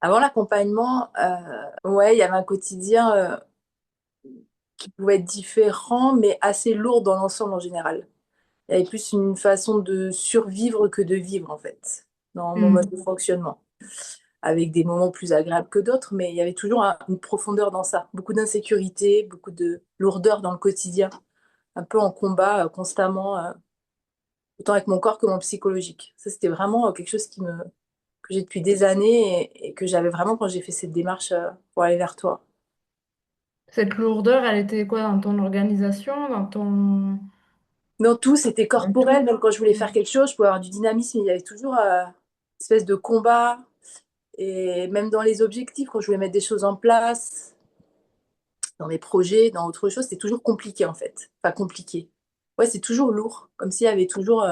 Avant l'accompagnement, ouais, il y avait un quotidien qui pouvait être différent, mais assez lourd dans l'ensemble en général. Il y avait plus une façon de survivre que de vivre, en fait, dans mon mode de Hmm. fonctionnement, avec des moments plus agréables que d'autres, mais il y avait toujours une profondeur dans ça, beaucoup d'insécurité, beaucoup de lourdeur dans le quotidien, un peu en combat constamment, autant avec mon corps que mon psychologique. Ça, c'était vraiment quelque chose que j'ai depuis des années et que j'avais vraiment quand j'ai fait cette démarche pour aller vers toi. Cette lourdeur, elle était quoi dans ton organisation, dans ton... Non, tout, c'était dans tout? corporel. Même quand je voulais faire quelque chose, je pouvais avoir du dynamisme. Il y avait toujours une espèce de combat. Et même dans les objectifs, quand je voulais mettre des choses en place, dans mes projets, dans autre chose, c'est toujours compliqué en fait. Pas compliqué. Ouais, c'est toujours lourd. Comme s'il y avait toujours.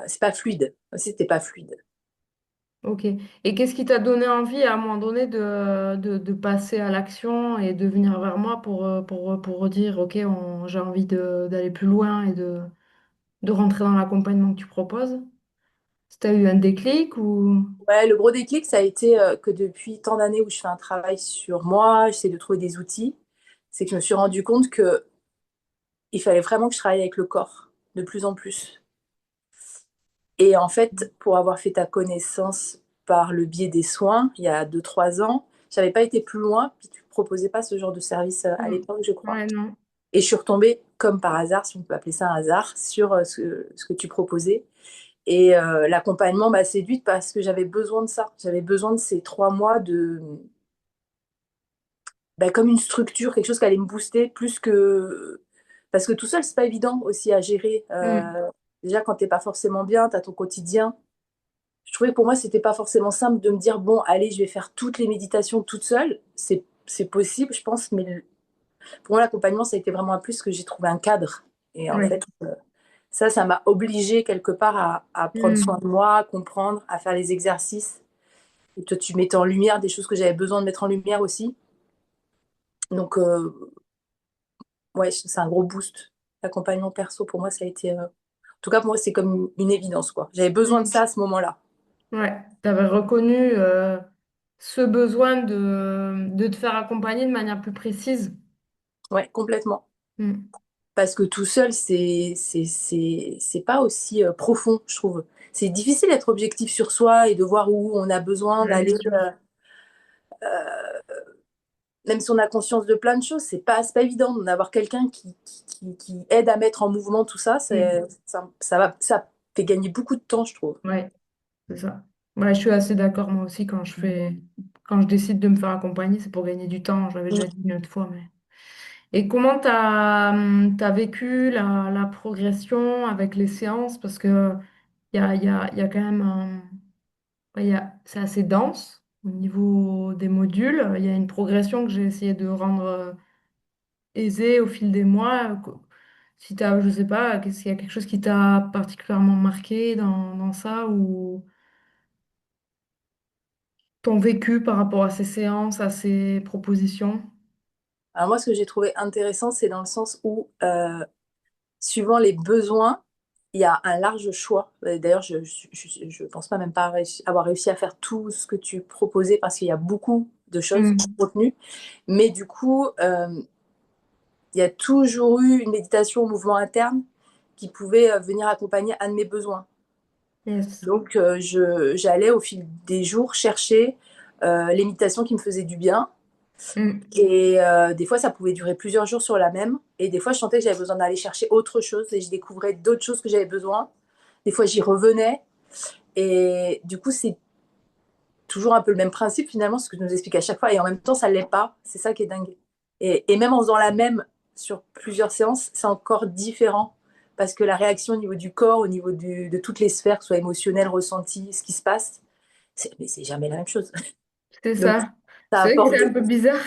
C'est pas fluide. Comme si c'était pas fluide. Ok. Et qu'est-ce qui t'a donné envie à un moment donné de passer à l'action et de venir vers moi pour redire, ok, j'ai envie d'aller plus loin et de rentrer dans l'accompagnement que tu proposes? Si t'as eu un déclic ou... Ouais, le gros déclic, ça a été que depuis tant d'années où je fais un travail sur moi, j'essaie de trouver des outils, c'est que je me suis rendu compte que il fallait vraiment que je travaille avec le corps, de plus en plus. Et en fait, pour avoir fait ta connaissance par le biais des soins, il y a 2 3 ans, j'avais pas été plus loin, puis tu ne proposais pas ce genre de service à Hmm. l'époque, je crois. Ouais, non. Et je suis retombée, comme par hasard, si on peut appeler ça un hasard, sur ce que tu proposais. Et l'accompagnement m'a séduite parce que j'avais besoin de ça. J'avais besoin de ces 3 mois de, ben, comme une structure, quelque chose qui allait me booster plus que... Parce que tout seul, c'est pas évident aussi à gérer. Hmm. Déjà, quand t'es pas forcément bien, tu as ton quotidien. Je trouvais que pour moi, c'était pas forcément simple de me dire, bon, allez, je vais faire toutes les méditations toute seule. C'est possible, je pense, mais pour moi, l'accompagnement, ça a été vraiment un plus que j'ai trouvé un cadre. Et en Ouais. fait, ça m'a obligée quelque part à prendre soin Hmm. de moi, à comprendre, à faire les exercices. Et toi, tu mettais en lumière des choses que j'avais besoin de mettre en lumière aussi. Donc, ouais, c'est un gros boost. L'accompagnement perso, pour moi, ça a été. En tout cas, pour moi, c'est comme une évidence, quoi. J'avais besoin de Hmm. ça à ce moment-là. Ouais. T'avais reconnu ce besoin de te faire accompagner de manière plus précise. Ouais, complètement. Hmm. Parce que tout seul, c'est pas aussi profond, je trouve. C'est difficile d'être objectif sur soi et de voir où on a besoin Ouais, d'aller. bien sûr. Même si on a conscience de plein de choses, c'est pas évident d'avoir quelqu'un qui aide à mettre en mouvement tout ça. Hmm. Ça fait gagner beaucoup de temps, je trouve. Ouais, c'est ça. Ouais, je suis assez d'accord, moi aussi, quand je décide de me faire accompagner, c'est pour gagner du temps. Je l'avais déjà dit une autre fois, mais... Et comment t'as vécu la progression avec les séances? Parce que il y a quand même ouais, c'est assez dense au niveau des modules. Il y a une progression que j'ai essayé de rendre aisée au fil des mois. Si je sais pas, qu'est-ce qu'il y a quelque chose qui t'a particulièrement marqué dans ça ou ton vécu par rapport à ces séances, à ces propositions? Alors moi, ce que j'ai trouvé intéressant, c'est dans le sens où, suivant les besoins, il y a un large choix. D'ailleurs, je pense pas même pas avoir réussi à faire tout ce que tu proposais parce qu'il y a beaucoup de choses, Mm. de contenu. Mais du coup, il y a toujours eu une méditation au mouvement interne qui pouvait venir accompagner un de mes besoins. Yes. Donc, j'allais au fil des jours chercher les méditations qui me faisaient du bien. Mm. Et des fois, ça pouvait durer plusieurs jours sur la même. Et des fois, je sentais que j'avais besoin d'aller chercher autre chose et je découvrais d'autres choses que j'avais besoin. Des fois, j'y revenais. Et du coup, c'est toujours un peu le même principe finalement, ce que je nous explique à chaque fois. Et en même temps, ça ne l'est pas. C'est ça qui est dingue. Et même en faisant la même sur plusieurs séances, c'est encore différent. Parce que la réaction au niveau du corps, au niveau de toutes les sphères, que ce soit émotionnelle, ressenti, ce qui se passe, mais c'est jamais la même chose. C'est Donc, ça. ça C'est vrai que apporte c'est des... un peu bizarre.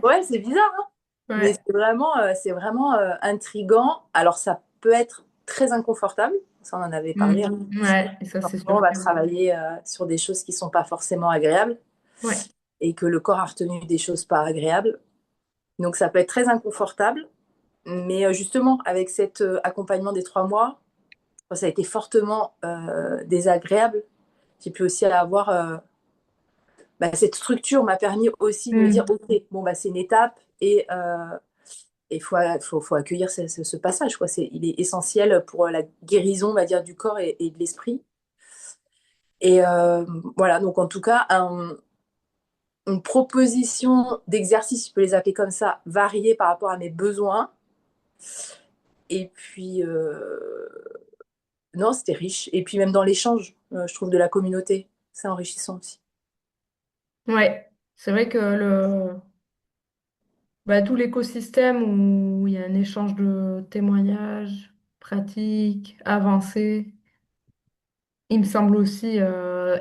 Ouais, c'est bizarre, hein. Mais Ouais. c'est vraiment intriguant. Alors, ça peut être très inconfortable. Ça, on en avait parlé, hein. Mm. Ouais, et ça, c'est Forcément, on sûr va que... travailler sur des choses qui sont pas forcément agréables Ouais. et que le corps a retenu des choses pas agréables. Donc, ça peut être très inconfortable. Mais justement, avec cet accompagnement des 3 mois, ça a été fortement désagréable. J'ai pu aussi avoir bah, cette structure m'a permis aussi de me dire, Hmm. OK, bon, bah, c'est une étape et il faut accueillir ce passage, quoi. Il est essentiel pour la guérison, on va dire, du corps et de l'esprit. Et voilà, donc en tout cas, une proposition d'exercice, je peux les appeler comme ça, variée par rapport à mes besoins. Et puis, non, c'était riche. Et puis même dans l'échange, je trouve, de la communauté, c'est enrichissant aussi. Ouais, c'est vrai que tout l'écosystème où il y a un échange de témoignages, pratiques, avancées, il me semble aussi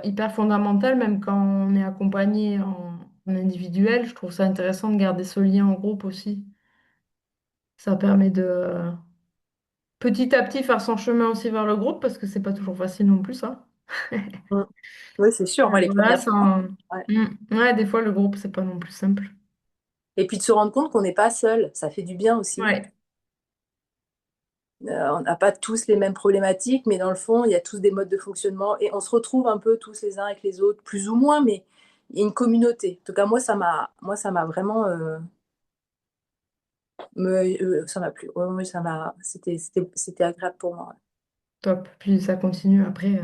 hyper fondamental, même quand on est accompagné en individuel. Je trouve ça intéressant de garder ce lien en groupe aussi. Ça permet de petit à petit faire son chemin aussi vers le groupe parce que c'est pas toujours facile non plus, ça. Mm. Oui, c'est sûr. Moi, les Voilà, premières ça, fois. Ouais. Ouais, des fois, le groupe, c'est pas non plus simple. Et puis de se rendre compte qu'on n'est pas seul, ça fait du bien aussi. Ouais, On n'a pas tous les mêmes problématiques, mais dans le fond, il y a tous des modes de fonctionnement et on se retrouve un peu tous les uns avec les autres, plus ou moins, mais il y a une communauté. En tout cas, moi, ça m'a vraiment, ça m'a plu. Ouais, ouais, c'était agréable pour moi. top. Puis ça continue après.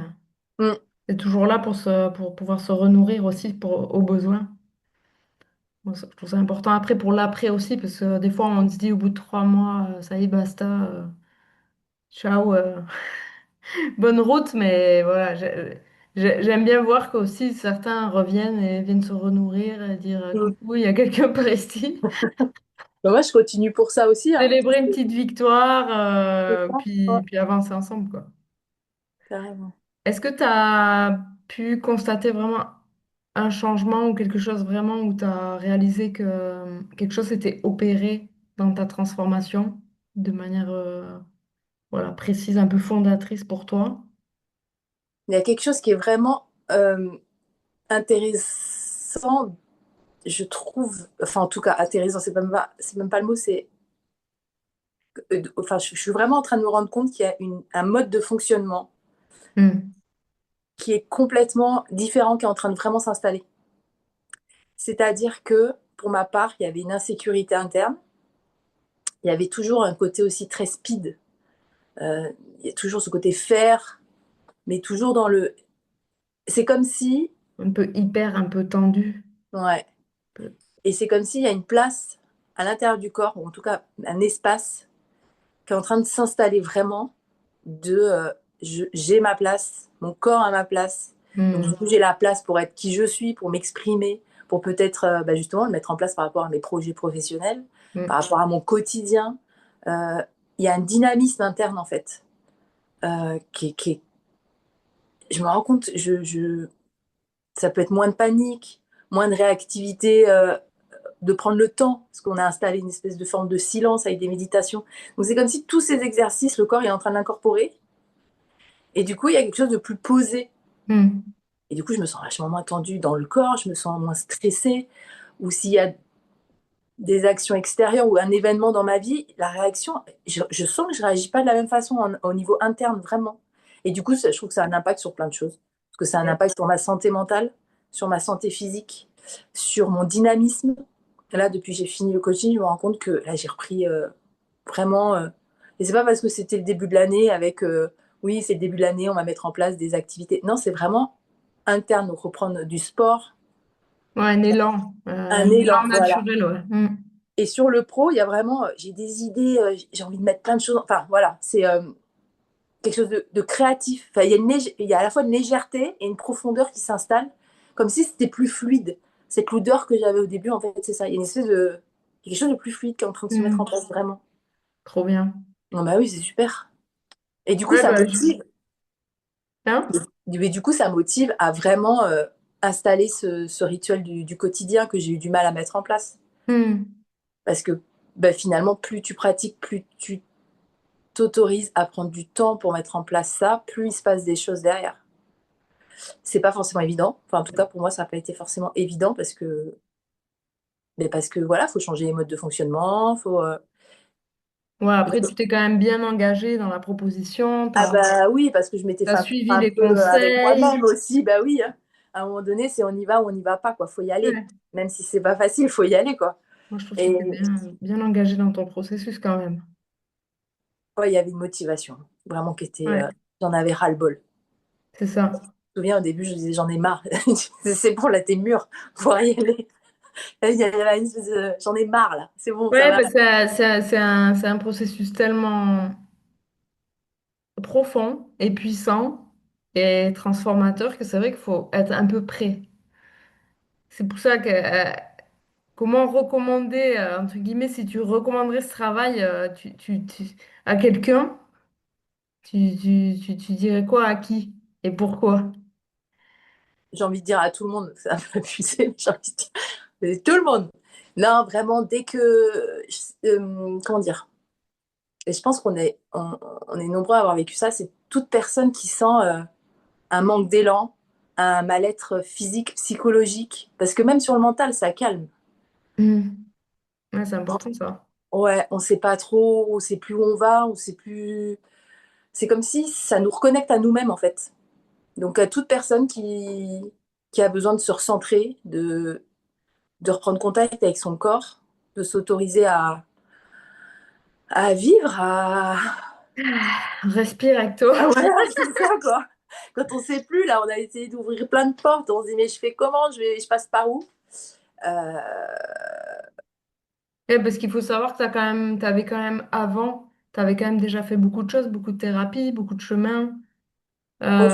Ouais. Mm. C'est toujours là pour pouvoir se renourrir aussi aux besoins. Moi, je trouve ça important après pour l'après aussi, parce que des fois on se dit au bout de 3 mois, ça y est, basta, ciao, bonne route, mais voilà, j'aime bien voir qu'aussi certains reviennent et viennent se renourrir et dire Mm. coucou, il y a quelqu'un par ici. Bah, moi, je continue pour ça aussi, hein. Célébrer une petite victoire, C'est ça. Ouais, puis avancer ensemble, quoi. carrément. Est-ce que tu as pu constater vraiment un changement ou quelque chose vraiment où tu as réalisé que quelque chose s'était opéré dans ta transformation de manière voilà, précise, un peu fondatrice pour toi? Il y a quelque chose qui est vraiment intéressant, je trouve, enfin en tout cas intéressant, c'est même pas le mot, enfin je suis vraiment en train de me rendre compte qu'il y a un mode de fonctionnement Hmm. qui est complètement différent, qui est en train de vraiment s'installer. C'est-à-dire que pour ma part, il y avait une insécurité interne, il y avait toujours un côté aussi très speed, il y a toujours ce côté faire, mais toujours dans le... C'est comme si... Un peu hyper, un peu tendu. Ouais. Et c'est comme s'il y a une place à l'intérieur du corps, ou en tout cas un espace qui est en train de s'installer vraiment de j'ai ma place, mon corps a ma place. Donc du Hmm. coup, j'ai la place pour être qui je suis, pour m'exprimer, pour peut-être bah, justement le mettre en place par rapport à mes projets professionnels, Hmm. par rapport à mon quotidien. Euh, Il y a un dynamisme interne en fait. Je me rends compte, ça peut être moins de panique, moins de réactivité, de prendre le temps, parce qu'on a installé une espèce de forme de silence avec des méditations. Donc c'est comme si tous ces exercices, le corps est en train de l'incorporer. Et du coup, il y a quelque chose de plus posé. Hmm. Et du coup, je me sens vachement moins tendue dans le corps, je me sens moins stressée. Ou s'il y a des actions extérieures ou un événement dans ma vie, la réaction, je sens que je ne réagis pas de la même façon au niveau interne, vraiment. Et du coup, je trouve que ça a un impact sur plein de choses. Parce que ça a un Ouais. impact sur ma santé mentale, sur ma santé physique, sur mon dynamisme. Et là, depuis que j'ai fini le coaching, je me rends compte que là, j'ai repris vraiment. Et c'est pas parce que c'était le début de l'année avec oui, c'est le début de l'année, on va mettre en place des activités. Non, c'est vraiment interne, donc reprendre du sport, Ouais, un un élan, élan voilà. naturel, ouais. Hmm. Et sur le pro, il y a vraiment, j'ai des idées, j'ai envie de mettre plein de choses. Enfin, voilà, c'est quelque chose de créatif. Enfin, il y a à la fois une légèreté et une profondeur qui s'installe, comme si c'était plus fluide. Cette lourdeur que j'avais au début, en fait, c'est ça. Il y a une espèce de quelque chose de plus fluide qui est en train de se mettre en Hmm. place vraiment. Trop bien. Non, bah oui, c'est super. Et du coup, Ouais, ça bah, motive. hein. Mais du coup, ça motive à vraiment installer ce rituel du quotidien que j'ai eu du mal à mettre en place. Hmm. Parce que bah, finalement, plus tu pratiques, plus tu t'autorises à prendre du temps pour mettre en place ça, plus il se passe des choses derrière. C'est pas forcément évident. Enfin, en tout cas, pour moi, ça n'a pas été forcément évident parce que voilà, faut changer les modes de fonctionnement, faut. Ouais, après, tu t'es quand même bien engagé dans la proposition, Ah bah oui, parce que je m'étais t'as fait un contrat suivi un les peu avec conseils. moi-même aussi, bah oui, hein. à un moment donné, c'est on y va ou on n'y va pas, quoi. Faut y aller. Ouais. Même si c'est pas facile, faut y aller, quoi. Moi, je trouve que Et tu es bien engagé dans ton processus quand même. ouais, il y avait une motivation, vraiment qui était. Ouais, J'en avais ras-le-bol. c'est ça. Je me souviens, au début, je disais, j'en ai marre. C'est bon, là, t'es mûr. Faut y aller. Il y avait une espèce j'en ai marre, là. C'est bon, ça Ouais, va. parce que c'est un processus tellement profond et puissant et transformateur que c'est vrai qu'il faut être un peu prêt. C'est pour ça que comment recommander, entre guillemets, si tu recommanderais ce travail à quelqu'un, tu dirais quoi à qui et pourquoi? J'ai envie de dire à tout le monde, c'est un peu abusé, mais j'ai envie de dire tout le monde. Non, vraiment, dès que. Comment dire? Et je pense on est nombreux à avoir vécu ça. C'est toute personne qui sent un manque d'élan, un mal-être physique, psychologique. Parce que même sur le mental, ça calme. Hmm. Ouais, c'est important ça. Ouais, on sait pas trop, on sait plus où on va, on sait plus. C'est comme si ça nous reconnecte à nous-mêmes, en fait. Donc, à toute personne qui a besoin de se recentrer, de reprendre contact avec son corps, de s'autoriser à vivre, à. Respire recto. Ah voilà, c'est ça, quoi. Quand on sait plus, là, on a essayé d'ouvrir plein de portes, on se dit, mais je fais comment, je passe par où? Euh, Parce qu'il faut savoir que t'avais quand même avant, t'avais quand même déjà fait beaucoup de choses, beaucoup de thérapies, beaucoup de chemins. ouais,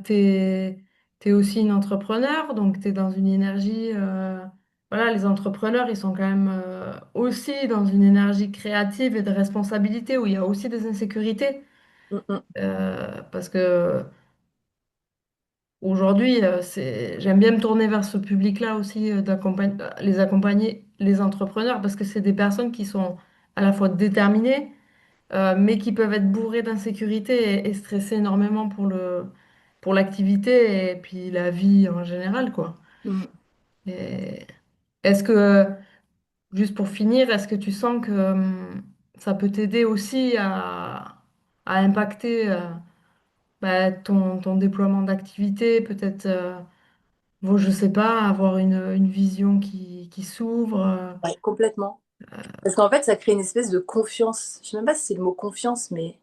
c'est- T'es aussi une entrepreneur, donc t'es dans une énergie. Voilà, les entrepreneurs, ils sont quand même aussi dans une énergie créative et de responsabilité où il y a aussi des insécurités. Mm, mm. Parce que aujourd'hui, j'aime bien me tourner vers ce public-là aussi, les accompagner, les entrepreneurs, parce que c'est des personnes qui sont à la fois déterminées, mais qui peuvent être bourrées d'insécurité et stresser énormément pour l'activité et puis la vie en général, quoi. Mm. Et est-ce que, juste pour finir, est-ce que tu sens que ça peut t'aider aussi à impacter ton déploiement d'activité, peut-être, bon, je sais pas, avoir une vision qui s'ouvre. Ouais, complètement. Parce qu'en fait, ça crée une espèce de confiance. Je sais même pas si c'est le mot confiance, mais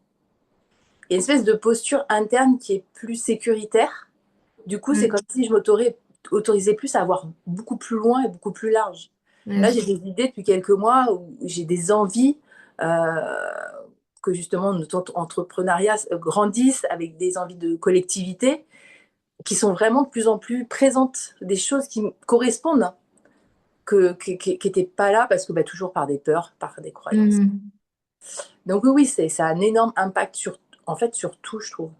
il y a une espèce de posture interne qui est plus sécuritaire. Du coup, c'est Mm. comme si je m'autorisais plus à voir beaucoup plus loin et beaucoup plus large. Là, Yes. j'ai des idées depuis quelques mois où j'ai des envies euh, que justement notre entrepreneuriat grandisse avec des envies de collectivité qui sont vraiment de plus en plus présentes, des choses qui me correspondent, hein, qui n'étaient pas là parce que bah, toujours par des peurs, par des croyances. Mm. Donc oui, ça a un énorme impact en fait, sur tout, je trouve.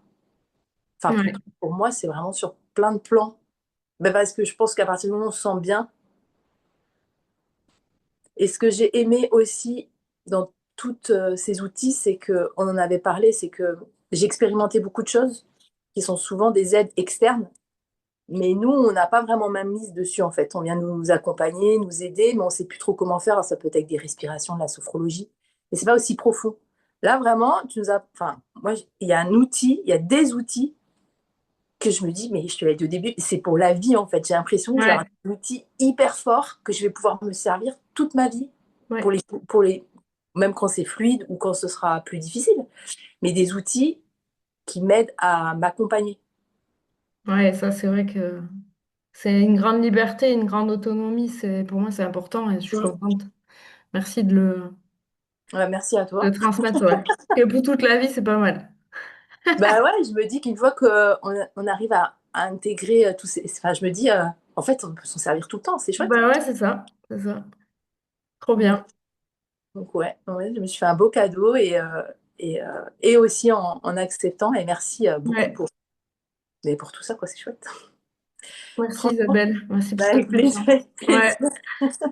Enfin, Ouais. pour moi, c'est vraiment sur plein de plans. Ben, parce que je pense qu'à partir du moment où on se sent bien, et ce que j'ai aimé aussi dans tous ces outils, c'est que, on en avait parlé, c'est que j'ai expérimenté beaucoup de choses qui sont souvent des aides externes, mais nous, on n'a pas vraiment main mise dessus en fait. On vient nous accompagner, nous aider, mais on ne sait plus trop comment faire. Alors, ça peut être avec des respirations, de la sophrologie, mais c'est pas aussi profond. Là, vraiment, enfin, moi, il y a un outil, il y a des outils que je me dis, mais je te l'ai dit au début, c'est pour la vie en fait. J'ai l'impression que je vais avoir Ouais. un outil hyper fort que je vais pouvoir me servir toute ma vie Ouais. pour pour les, même quand c'est fluide ou quand ce sera plus difficile, mais des outils qui m'aident à m'accompagner. Ouais, ça, c'est vrai que c'est une grande liberté, une grande autonomie. Pour moi, c'est important et je suis Mm. contente. Merci Ouais, merci à de toi. transmettre, ouais. Et pour toute la vie, c'est pas mal. Bah ouais, je me dis qu'une fois qu'on arrive à intégrer tous ces. Enfin, je me dis, en fait, on peut s'en servir tout le temps, c'est chouette. Bah ouais, c'est ça. C'est ça. Trop Donc, bien. ouais, je me suis fait un beau cadeau et aussi en acceptant. Et merci beaucoup Ouais. pour tout ça, quoi, c'est chouette. Merci Franchement, Isabelle. Merci bah, pour ta avec plaisir, confiance. avec Ouais. plaisir.